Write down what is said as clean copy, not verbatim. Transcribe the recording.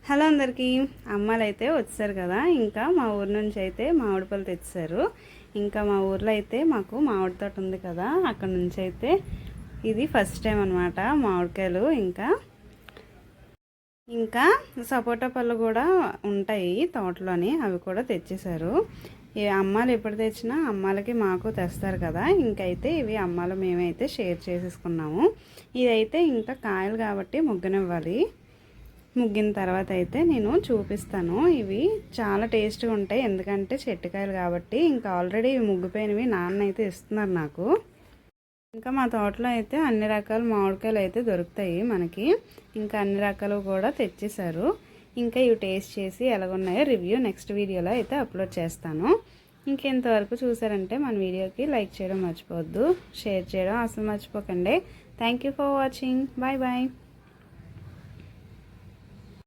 Hello అందరికీ, అమ్మాయిలు అయితే వచ్చారు కదా. ఇంకా మా ఊరు నుంచి అయితే మామిడి పళ్ళు తెచ్చారు. ఇంకా మా ఊర్లో అయితే మాకు మామిడి తోట ఉంది కదా, అక్కడ నుంచి అయితే ఇది ఫస్ట్ టైం అనమాట మామిడికాయలు. ఇంకా సపోటా పళ్ళు కూడా ఉంటాయి తోటలోని, అవి కూడా తెచ్చేశారు. ఈ అమ్మాయిలు ఎప్పుడు తెచ్చినా అమ్మాయిలకి మాకు తెస్తారు కదా. ఇంకైతే ఇవి అమ్మాయిలు మేమైతే షేర్ చేసేసుకున్నాము. ఇదైతే ఇంకా కాయలు కాబట్టి ముగ్గనివ్వాలి. ముగ్గిన తర్వాత అయితే నేను చూపిస్తాను. ఇవి చాలా టేస్ట్గా ఉంటాయి, ఎందుకంటే చెట్టుకాయలు కాబట్టి. ఇంకా ఆల్రెడీ ఇవి ముగ్గిపోయినవి నాన్న అయితే ఇస్తున్నారు నాకు. ఇంకా మా తోటలో అయితే అన్ని రకాల మామిడికాయలు అయితే దొరుకుతాయి మనకి. ఇంకా అన్ని రకాలు కూడా తెచ్చేశారు. ఇంకా ఇవి టేస్ట్ చేసి ఎలాగున్నాయో రివ్యూ నెక్స్ట్ వీడియోలో అయితే అప్లోడ్ చేస్తాను. ఇంకెంతవరకు చూసారంటే మన వీడియోకి లైక్ చేయడం మర్చిపోవద్దు, షేర్ చేయడం అసలు మర్చిపోకండి. Thank you for watching. Bye bye.